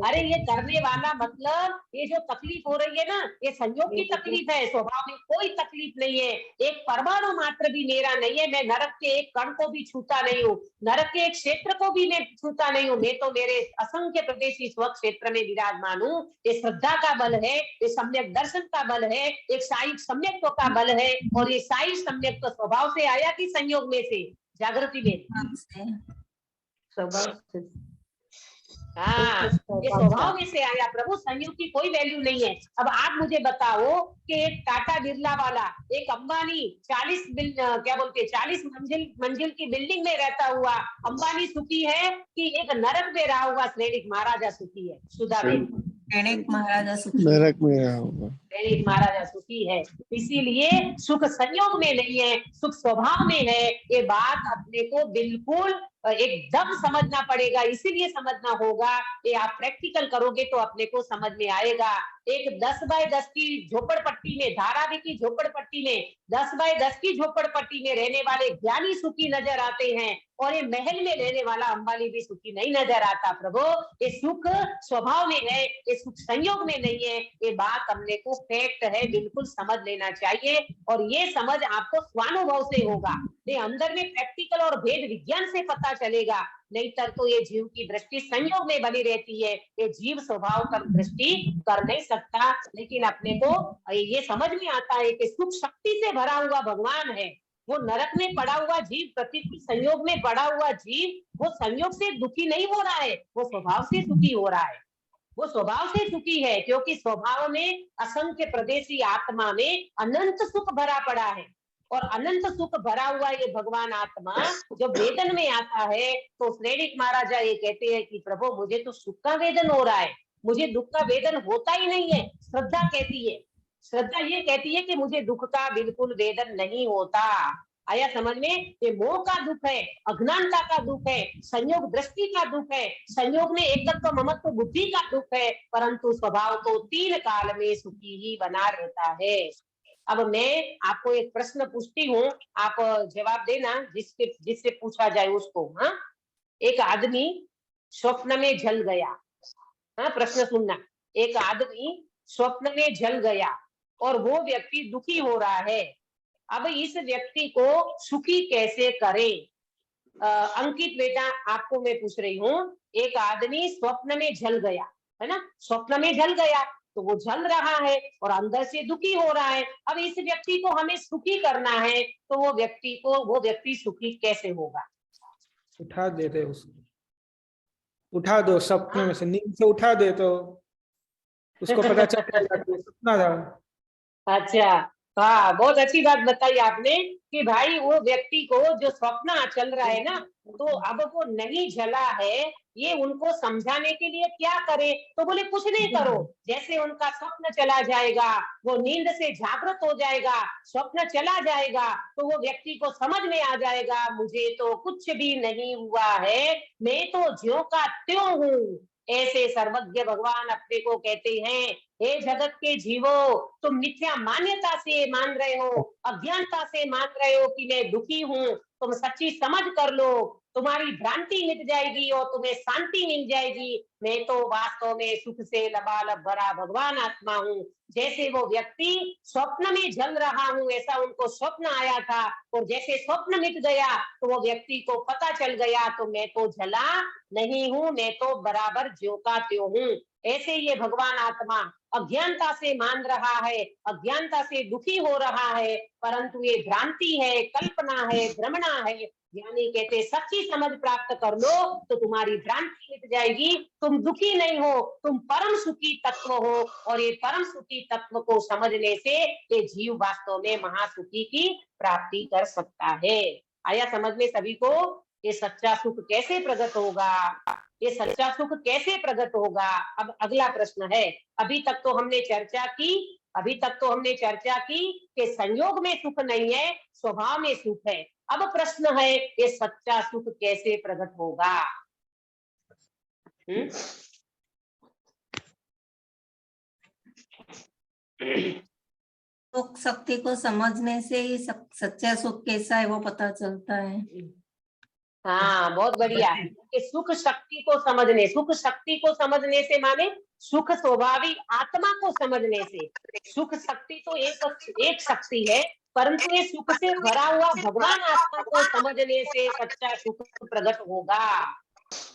अरे ये करने वाला मतलब ये जो तकलीफ हो रही है ना, ये संयोग की तकलीफ है, स्वभाव में कोई तकलीफ नहीं है। एक परमाणु मात्र भी मेरा नहीं है, मैं नरक के एक कण को भी छूता नहीं हूँ, नरक के एक क्षेत्र को भी मैं छूता नहीं हूँ। मैं तो मेरे असंख्य प्रदेशी स्व क्षेत्र में विराजमान हूँ। ये श्रद्धा का बल है, ये सम्यक दर्शन का बल है, एक साई सम्यक्त्व का बल है, और ये साई सम्यक्त्व स्वभाव से आया कि संयोग में से? जागृति में हाँ, ये स्वभाव में से आया प्रभु, संयोग की कोई वैल्यू नहीं है। अब आप मुझे बताओ कि एक टाटा बिरला वाला, एक अंबानी 40 मंजिल की बिल्डिंग में रहता हुआ अंबानी सुखी है कि एक नरक में रहा हुआ श्रेणिक महाराजा सुखी है? सुधाबेन, श्रेणिक महाराजा सुखी, नरक में रहा होगा, श्रेणिक महाराजा सुखी है। इसीलिए सुख संयोग में नहीं है, सुख स्वभाव में है। ये बात अपने को बिल्कुल एकदम समझना पड़ेगा, इसीलिए समझना होगा। ये आप प्रैक्टिकल करोगे तो अपने को समझ में आएगा। एक 10 बाय 10 की झोपड़पट्टी में, धारावी की झोपड़पट्टी में, 10 बाय 10 की झोपड़पट्टी में रहने वाले ज्ञानी सुखी नजर आते हैं, और ये महल में रहने वाला अंबानी भी सुखी नहीं नजर आता। प्रभु ये सुख स्वभाव में है, ये सुख संयोग में नहीं है। ये बात हमने को फैक्ट है, बिल्कुल समझ लेना चाहिए, और ये समझ आपको स्वानुभव से होगा, ये अंदर में प्रैक्टिकल और भेद विज्ञान से पता चलेगा। नहीं तो ये जीव की दृष्टि संयोग में बनी रहती है, ये जीव स्वभाव कर दृष्टि कर नहीं सकता। लेकिन अपने को ये समझ में आता है कि सुख शक्ति से भरा हुआ भगवान है, वो नरक में पड़ा हुआ जीव, प्रतिकूल संयोग में पड़ा हुआ जीव, वो संयोग से दुखी नहीं हो रहा है, वो स्वभाव से सुखी हो रहा है। वो स्वभाव से सुखी है क्योंकि स्वभाव में असंख्य प्रदेशी आत्मा में अनंत सुख भरा पड़ा है, और अनंत सुख भरा हुआ ये भगवान आत्मा जब वेदन में आता है तो श्रेणिक महाराजा ये कहते हैं कि प्रभु मुझे तो सुख का वेदन हो रहा है, मुझे दुख का वेदन होता ही नहीं है। श्रद्धा कहती है, श्रद्धा ये कहती है कि मुझे दुख का बिल्कुल वेदन नहीं होता। आया समझ में? ये मोह का दुख है, अज्ञानता का दुख है, संयोग दृष्टि का दुख है, संयोग में एक तत्व ममत्व बुद्धि का दुख है, परंतु स्वभाव तो 3 काल में सुखी ही बना रहता है। अब मैं आपको एक प्रश्न पूछती हूँ, आप जवाब देना जिससे पूछा जाए उसको। हाँ, एक आदमी स्वप्न में जल गया। हाँ, प्रश्न सुनना। एक आदमी स्वप्न में जल गया और वो व्यक्ति दुखी हो रहा है। अब इस व्यक्ति को सुखी कैसे करें? अंकित बेटा आपको मैं पूछ रही हूँ, एक आदमी स्वप्न में जल गया है ना, स्वप्न में जल गया तो वो जल रहा है और अंदर से दुखी हो रहा है। अब इस व्यक्ति को हमें सुखी करना है तो वो व्यक्ति सुखी कैसे होगा? उठा देते उसको, उठा दो सपने में से, नींद से उठा दे तो उसको पता चल जाएगा कि सपना था। अच्छा, हाँ, बहुत अच्छी बात बताई आपने कि भाई वो व्यक्ति को जो स्वप्न चल रहा है ना, तो अब वो नहीं जला है, ये उनको समझाने के लिए क्या करे? तो बोले कुछ नहीं करो, जैसे उनका स्वप्न चला जाएगा, वो नींद से जागृत हो जाएगा, स्वप्न चला जाएगा, तो वो व्यक्ति को समझ में आ जाएगा मुझे तो कुछ भी नहीं हुआ है, मैं तो ज्यों का त्यों हूँ। ऐसे सर्वज्ञ भगवान अपने को कहते हैं, हे जगत के जीवो, तुम मिथ्या मान्यता से मान रहे हो, अज्ञानता से मान रहे हो कि मैं दुखी हूँ, तुम सच्ची समझ कर लो, तुम्हारी भ्रांति मिट जाएगी और तुम्हें शांति मिल जाएगी। मैं तो वास्तव में सुख से लबालब भरा भगवान आत्मा हूँ। जैसे वो व्यक्ति स्वप्न में जल रहा हूँ, ऐसा उनको स्वप्न आया था, और जैसे स्वप्न मिट गया तो वो व्यक्ति को पता चल गया, तो मैं तो जला नहीं हूँ, मैं तो बराबर ज्यों का त्यों हूँ। ऐसे ये भगवान आत्मा अज्ञानता से मान रहा है, अज्ञानता से दुखी हो रहा है, परंतु ये भ्रांति है, कल्पना है, भ्रमणा है। ज्ञानी कहते सच्ची समझ प्राप्त कर लो तो तुम्हारी भ्रांति मिट जाएगी, तुम दुखी नहीं हो, तुम परम सुखी तत्व हो, और ये परम सुखी तत्व को समझने से ये जीव वास्तव में महासुखी की प्राप्ति कर सकता है। आया समझ में सभी को? ये सच्चा सुख कैसे प्रकट होगा, ये सच्चा सुख कैसे प्रकट होगा? अब अगला प्रश्न है। अभी तक तो हमने चर्चा की कि संयोग में सुख नहीं है, स्वभाव में सुख है। अब प्रश्न है ये सच्चा सुख कैसे प्रकट होगा? सुख शक्ति को समझने से ही सच्चा सुख कैसा है वो पता चलता है। हाँ, बहुत बढ़िया। कि सुख शक्ति को समझने से माने सुख स्वभावी आत्मा को समझने से। सुख शक्ति तो एक शक्ति है, परंतु ये सुख से भरा हुआ भगवान आत्मा को समझने से सच्चा सुख प्रकट होगा।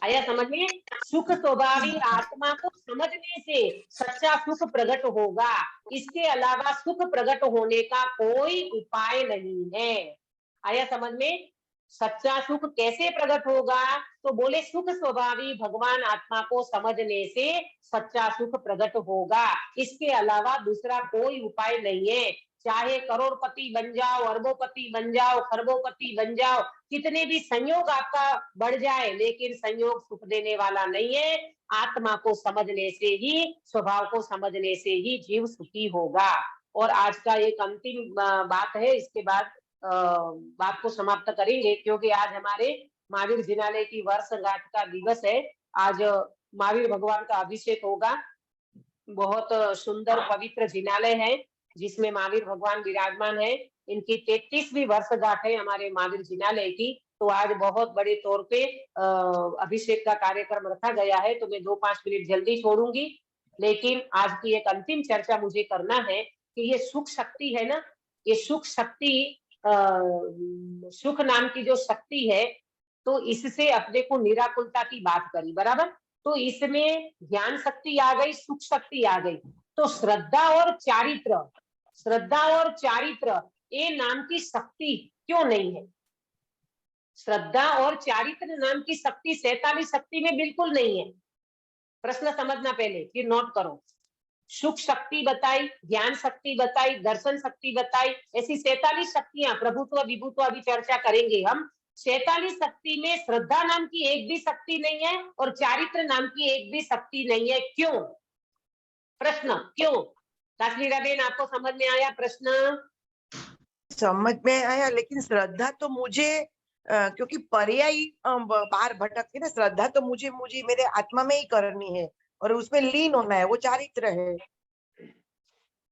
आया समझ में? सुख स्वभावी आत्मा को समझने से सच्चा सुख प्रकट होगा, इसके अलावा सुख प्रकट होने का कोई उपाय नहीं है। आया समझ में? सच्चा सुख कैसे प्रकट होगा? तो बोले सुख स्वभावी भगवान आत्मा को समझने से सच्चा सुख प्रकट होगा, इसके अलावा दूसरा कोई उपाय नहीं है। चाहे करोड़पति बन जाओ, अरबोपति बन जाओ, खरबोपति बन जाओ, कितने भी संयोग आपका बढ़ जाए, लेकिन संयोग सुख देने वाला नहीं है। आत्मा को समझने से ही, स्वभाव को समझने से ही जीव सुखी होगा। और आज का एक अंतिम बात है, इसके बाद बात को समाप्त करेंगे, क्योंकि आज हमारे महावीर जिनालय की वर्षगांठ का दिवस है। आज महावीर भगवान का अभिषेक होगा। बहुत सुंदर पवित्र जिनालय है जिसमें महावीर भगवान विराजमान है। इनकी 33वीं वर्षगांठ है हमारे महावीर जिनालय की। तो आज बहुत बड़े तौर पे अभिषेक का कार्यक्रम रखा गया है, तो मैं 2-5 मिनट जल्दी छोड़ूंगी। लेकिन आज की एक अंतिम चर्चा मुझे करना है कि ये सुख शक्ति है ना, ये सुख शक्ति, सुख नाम की जो शक्ति है, तो इससे अपने को निराकुलता की बात करी, बराबर? तो इसमें ज्ञान शक्ति आ गई, सुख शक्ति आ गई, तो श्रद्धा और चारित्र ये नाम की शक्ति क्यों नहीं है? श्रद्धा और चारित्र नाम की शक्ति 47 शक्ति में बिल्कुल नहीं है। प्रश्न समझना पहले, फिर नोट करो। सुख शक्ति बताई, ज्ञान शक्ति बताई, दर्शन शक्ति बताई, ऐसी 47 शक्तियां, प्रभुत्व विभुत्व अभी चर्चा करेंगे हम। 47 शक्ति में श्रद्धा नाम की एक भी शक्ति नहीं है और चारित्र नाम की एक भी शक्ति नहीं है। क्यों? प्रश्न क्यों? काश्मीरा बेन, आपको समझ में आया प्रश्न? समझ में आया, लेकिन श्रद्धा तो मुझे क्योंकि पर्यायी बाहर भटकती ना, श्रद्धा तो मुझे मेरे आत्मा में ही करनी है और उसमें लीन होना है, वो चारित्र है।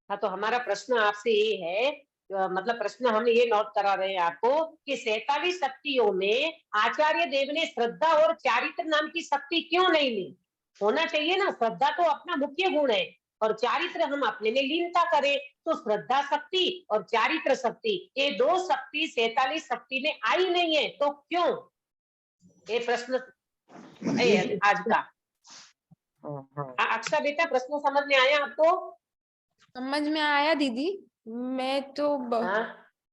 हाँ, तो हमारा प्रश्न आपसे ये है, मतलब प्रश्न हम ये नोट करा रहे हैं आपको कि 47 शक्तियों में आचार्य देव ने श्रद्धा और चारित्र नाम की शक्ति क्यों नहीं ली? होना चाहिए ना, श्रद्धा तो अपना मुख्य गुण है और चारित्र हम अपने में लीनता करें। तो श्रद्धा शक्ति और चारित्र शक्ति, ये दो शक्ति 47 शक्ति में आई नहीं है, तो क्यों? ये प्रश्न आज का। अक्षा बेटा, प्रश्न समझ में आया आपको? समझ में आया दीदी। मैं तो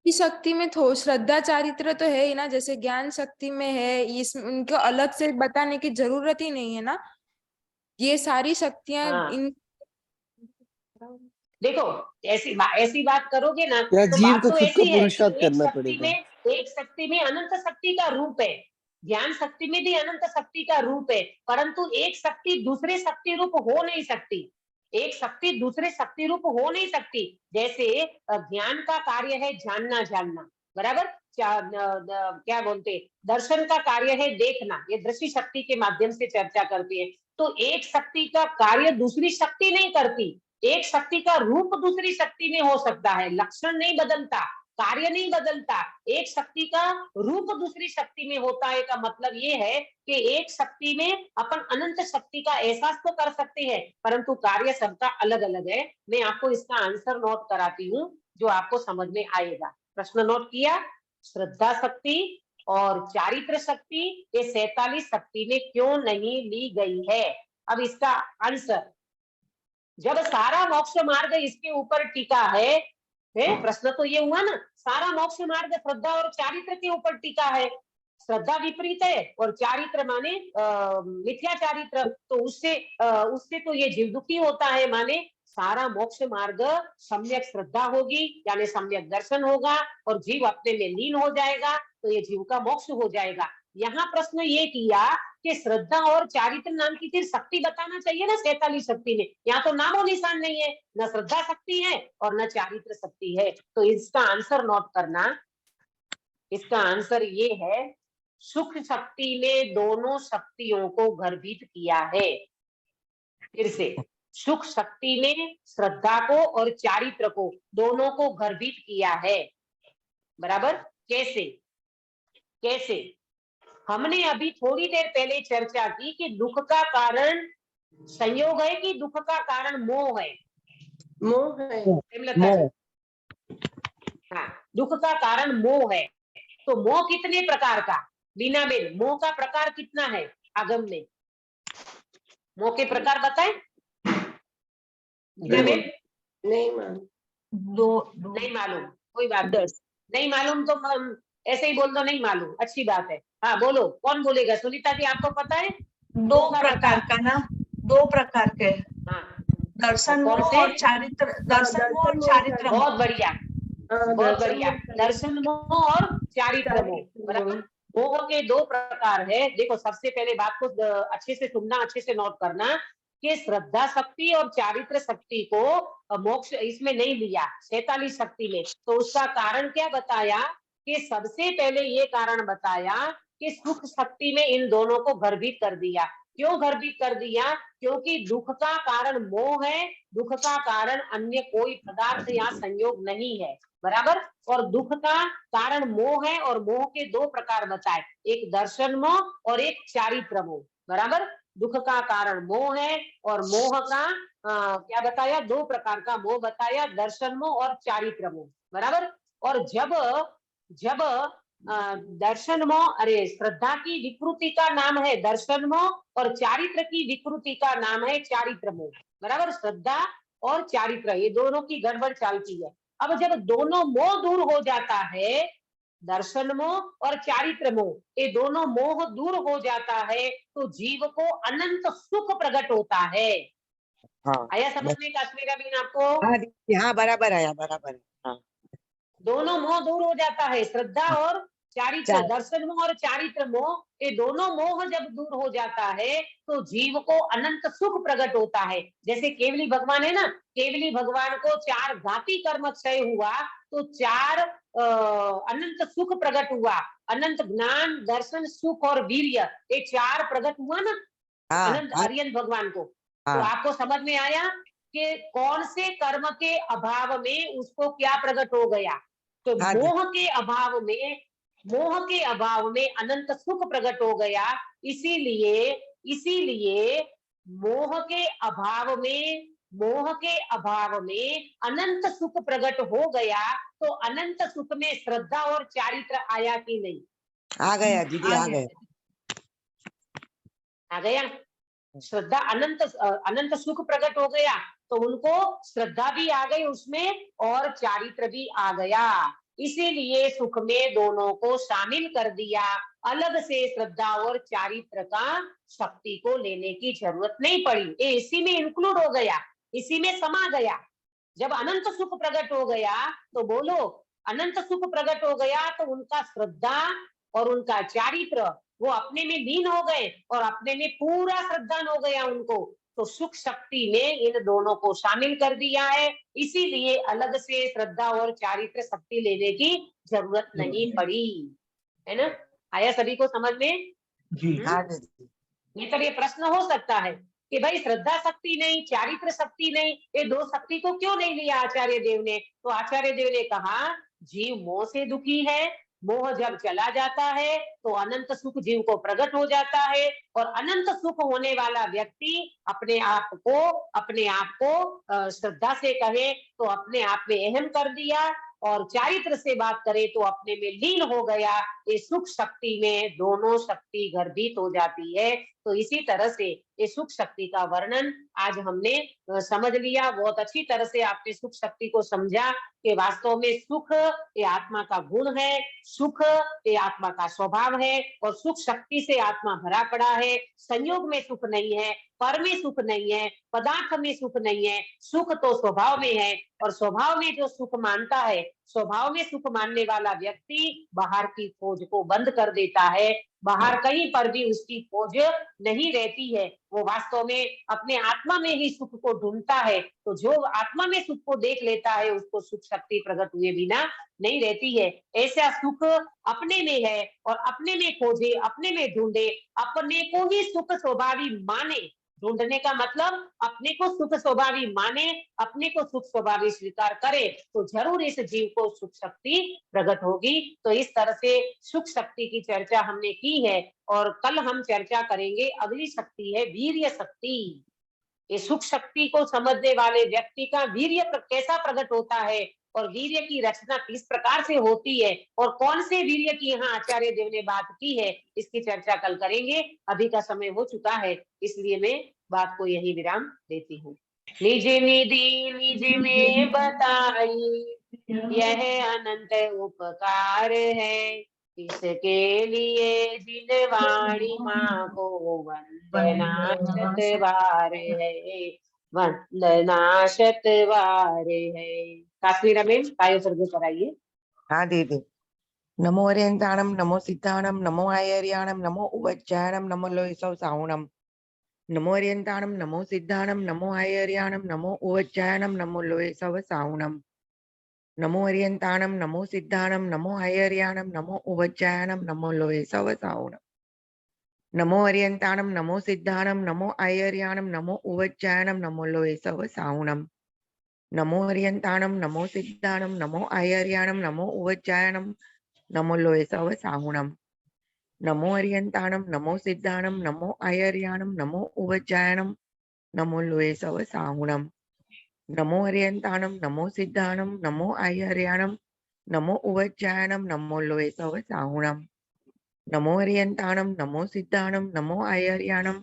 इस शक्ति में श्रद्धा चारित्र तो है ही ना, जैसे ज्ञान शक्ति में है, इस उनको अलग से बताने की जरूरत ही नहीं है ना। ये सारी शक्तियां देखो ऐसी बात करोगे ना या तो जीव बात को तो खुद को ऐसी है कि पुरुषार्थ करना पड़ेगा। एक शक्ति में अनंत शक्ति का रूप है, ज्ञान शक्ति में भी अनंत शक्ति का रूप है, परंतु एक शक्ति दूसरे शक्ति रूप हो नहीं सकती। एक शक्ति दूसरे शक्ति रूप हो नहीं सकती। जैसे ज्ञान का कार्य है जानना, बराबर, क्या बोलते, दर्शन का कार्य है देखना, ये दृष्टि शक्ति के माध्यम से चर्चा करती है। तो एक शक्ति का कार्य दूसरी शक्ति नहीं करती, एक शक्ति का रूप दूसरी शक्ति में हो सकता है, लक्षण नहीं बदलता, कार्य नहीं बदलता, एक शक्ति का रूप दूसरी शक्ति में होता है। का मतलब ये है कि एक शक्ति में अपन अनंत शक्ति का एहसास तो कर सकते हैं, परंतु कार्य सबका अलग अलग है। मैं आपको इसका आंसर नोट कराती हूँ जो आपको समझ में आएगा। प्रश्न नोट किया? श्रद्धा शक्ति और चारित्र शक्ति ये 47 शक्ति में क्यों नहीं ली गई है? अब इसका आंसर, जब सारा मोक्ष मार्ग इसके ऊपर टिका है, प्रश्न तो ये हुआ ना, सारा मोक्ष मार्ग श्रद्धा और चारित्र के ऊपर टिका है। श्रद्धा विपरीत है और चारित्र माने मिथ्या चारित्र, तो उससे तो ये जीव दुखी होता है। माने सारा मोक्ष मार्ग सम्यक श्रद्धा होगी यानी सम्यक दर्शन होगा और जीव अपने में लीन हो जाएगा, तो ये जीव का मोक्ष हो जाएगा। यहाँ प्रश्न ये किया कि श्रद्धा और चारित्र नाम की फिर शक्ति बताना चाहिए ना 47 शक्ति में, यहाँ तो नामो निशान नहीं है, न श्रद्धा शक्ति है और न चारित्र शक्ति है। तो इसका आंसर नोट करना, इसका आंसर ये है, सुख शक्ति ने दोनों शक्तियों को गर्भित किया है। फिर से, सुख शक्ति ने श्रद्धा को और चारित्र को दोनों को गर्भित किया है, बराबर। कैसे? हमने अभी थोड़ी देर पहले चर्चा की कि दुख का कारण संयोग है कि दुख का कारण मोह है? मोह है। हाँ, दुख का कारण मोह है। तो मोह कितने प्रकार का? बीना बेन, मोह का प्रकार कितना है आगम में? मोह के प्रकार बताए? नहीं मालूम, कोई बात नहीं मालूम तो ऐसे ही बोल दो नहीं मालूम, अच्छी बात है। हाँ बोलो, कौन बोलेगा? सुनीता जी आपको पता है? दो प्रकार का ना, 2 प्रकार के। हाँ, दर्शन मोह और चारित्र, दर्शन मोह और चारित्र। बहुत बढ़िया, बहुत बढ़िया। दर्शन मोह और चारित्र मोह, बराबर। मोह के 2 प्रकार है। देखो, सबसे पहले बात को अच्छे से सुनना, अच्छे से नोट करना कि श्रद्धा शक्ति और चारित्र शक्ति को मोक्ष इसमें नहीं लिया 47 शक्ति में। तो उसका कारण क्या बताया? कि सबसे पहले ये कारण बताया कि सुख शक्ति में इन दोनों को गर्भित कर दिया। क्यों गर्भित कर दिया? क्योंकि दुख का कारण मोह है, दुख का कारण अन्य कोई पदार्थ या संयोग नहीं है, बराबर। और दुख का कारण मोह है और मोह के 2 प्रकार बताए, एक दर्शन मोह और एक चारित्र मोह, बराबर। दुख का कारण मोह है और मोह का क्या बताया? 2 प्रकार का मोह बताया, दर्शन मोह और चारित्र मोह, बराबर। और जब दर्शन मोह, अरे श्रद्धा की विकृति का नाम है दर्शन मोह और चारित्र की विकृति का नाम है चारित्र मोह, बराबर। श्रद्धा और चारित्र ये दोनों की गड़बड़ चलती है। अब जब दोनों मोह दूर हो जाता है, दर्शन मोह और चारित्र मोह, ये दोनों मोह दूर हो जाता है, तो जीव को अनंत सुख प्रकट होता है। हाँ, आया समझ में काश्मीरा बीन आपको? हाँ बराबर आया, बराबर। हाँ, दोनों मोह दूर हो जाता है, श्रद्धा और चारित्र, दर्शन मोह और चारित्र मोह, ये दोनों मोह जब दूर हो जाता है तो जीव को अनंत सुख प्रकट होता है। जैसे केवली भगवान है ना, केवली भगवान को 4 घाती कर्म क्षय हुआ तो 4 अनंत सुख प्रकट हुआ। अनंत ज्ञान, दर्शन, सुख और वीर्य, ये 4 प्रकट हुआ ना अनंत आर्यन भगवान को। तो आपको समझ में आया कि कौन से कर्म के अभाव में उसको क्या प्रकट हो गया? तो मोह के अभाव में अनंत सुख प्रकट हो गया। इसीलिए मोह के अभाव में अनंत सुख प्रकट हो गया। तो अनंत सुख में श्रद्धा और चारित्र आया कि नहीं? आ गया दीदी, आ गया। श्रद्धा अनंत सुख प्रकट हो गया तो उनको श्रद्धा भी आ गई उसमें और चारित्र भी आ गया। इसीलिए सुख में दोनों को शामिल कर दिया, अलग से श्रद्धा और चारित्र का शक्ति को लेने की जरूरत नहीं पड़ी। ये इसी में इंक्लूड हो गया, इसी में समा गया। जब अनंत सुख प्रकट हो गया तो बोलो, अनंत सुख प्रकट हो गया तो उनका श्रद्धा और उनका चारित्र वो अपने में लीन हो गए और अपने में पूरा श्रद्धान हो गया उनको। तो सुख शक्ति ने इन दोनों को शामिल कर दिया है, इसीलिए अलग से श्रद्धा और चारित्र शक्ति लेने की जरूरत नहीं पड़ी, है ना। आया सभी को समझ में? जी हाँ दीदी। नहीं तो ये प्रश्न हो सकता है कि भाई श्रद्धा शक्ति नहीं, चारित्र शक्ति नहीं, ये दो शक्ति को क्यों नहीं लिया आचार्य देव ने? तो आचार्य देव ने कहा जीव मोह से दुखी है, मोह जब चला जाता है तो अनंत सुख जीव को प्रकट हो जाता है, और अनंत सुख होने वाला व्यक्ति अपने आप को श्रद्धा से कहे तो अपने आप में अहम कर दिया, और चारित्र से बात करें तो अपने में लीन हो गया। ये सुख शक्ति में दोनों शक्ति गर्भित हो जाती है। तो इसी तरह से ये सुख शक्ति का वर्णन आज हमने समझ लिया। बहुत अच्छी तरह से आपने सुख शक्ति को समझा कि वास्तव में सुख ये आत्मा का गुण है, सुख ये आत्मा का स्वभाव है, और सुख शक्ति से आत्मा भरा पड़ा है। संयोग में सुख नहीं है, पर में सुख नहीं है, पदार्थ में सुख नहीं है, सुख तो स्वभाव में है। और स्वभाव में जो सुख मानता है, स्वभाव में सुख मानने वाला व्यक्ति बाहर की खोज को बंद कर देता है, बाहर कहीं पर भी उसकी खोज नहीं रहती है, वो वास्तव में अपने आत्मा में ही सुख को ढूंढता है। तो जो आत्मा में सुख को देख लेता है उसको सुख शक्ति प्रकट हुए बिना नहीं रहती है। ऐसा सुख अपने में है और अपने में खोजे, अपने में ढूंढे, अपने को ही सुख स्वभावी माने। ढूंढने का मतलब अपने को सुख स्वभावी माने, अपने को सुख स्वभावी स्वीकार करे, तो जरूर इस जीव को सुख शक्ति प्रकट होगी। तो इस तरह से सुख शक्ति की चर्चा हमने की है, और कल हम चर्चा करेंगे अगली शक्ति है वीर्य शक्ति। ये सुख शक्ति को समझने वाले व्यक्ति का वीर्य कैसा प्रकट होता है, और वीर्य की रचना किस प्रकार से होती है, और कौन से वीर्य की यहाँ आचार्य देव ने बात की है, इसकी चर्चा कल करेंगे। अभी का समय हो चुका है, इसलिए मैं बात को यही विराम देती हूँ। निज निधि निज में बताई यह अनंत उपकार है, इसके लिए जिन वाणी माँ को वंदना शतवार है, वंदना शतवार है। काश्मीर में कायो सर्ग कराइए। हाँ दीदी। नमो हरियंताणम, नमो सिद्धाणम, नमो आयर्याणम, नमो उवज्जायणम, नमो लोहिसौ साहुणम। नमो हरियंताणम, नमो सिद्धाणम, नमो आयर्याणम, नमो उवज्जायणम, नमो लोहिसौ साहुणम। नमो हरियंताणम, नमो सिद्धाणम, नमो आयर्याणम, नमो उवज्जायणम, नमो लोहिसौ साहुणम। नमो हरियंताणम, नमो सिद्धाणम, नमो आयर्याणम, नमो उवज्जायणम, नमो लोहिसौ साहुणम। नमो हरियंताणम, नमो सिद्धाणम, नमो आयर्याणम, नमो उवज्जायणम, नमो लोहिसौ साहुणम। नमो हरियंताणम, नमो सिद्धाणम, नमो आयर्याणम, नमो उवज्जायणम, नमो लोहिसौ साहुणम। नमो हरियंताणम, नमो सिद्धाणम, नमो आयर्याणम, नमो उवज्जायणम, नमो लोहिसौ साहुणम। नमो हरियंताणम, नमो सिद्धाणम, नमो आयर्याणम,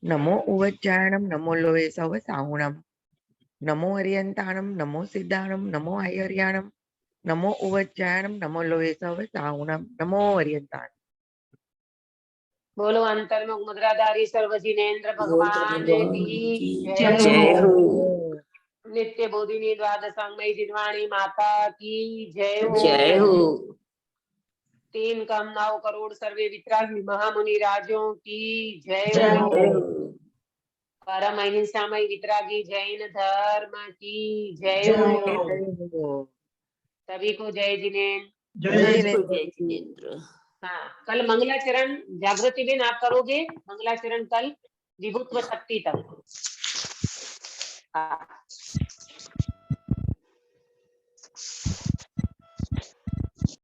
नमो उवज्जायणम, नमो लोहिसौ साहुणम। नमो हरियंताणम, नमो सिद्धाणम, नमो आयर्याणम, नमो उवज्जायणम, नमो लोहिसौ साहुणम। नमो हरियंताणम। बोलो अंतर्मुख मुद्राधारी सर्व जिनेन्द्र भगवान की जय जय हो। हो। नित्य बोधिनी द्वादशांगमयी जिनवाणी माता की जय हो। जय हो। 3 कम 9 करोड़ सर्वे वितरागी महामुनि राजों की जय जय हो। हो। परम अहिंसामय वितरागी जैन धर्म की जय जय हो। हो। सभी को जय जिनेन्द्र। जय जय जिनेन्द्र। हाँ, कल मंगलाचरण जागृति दिन आप करोगे, मंगलाचरण कल विभुत्व शक्ति तक। हाँ।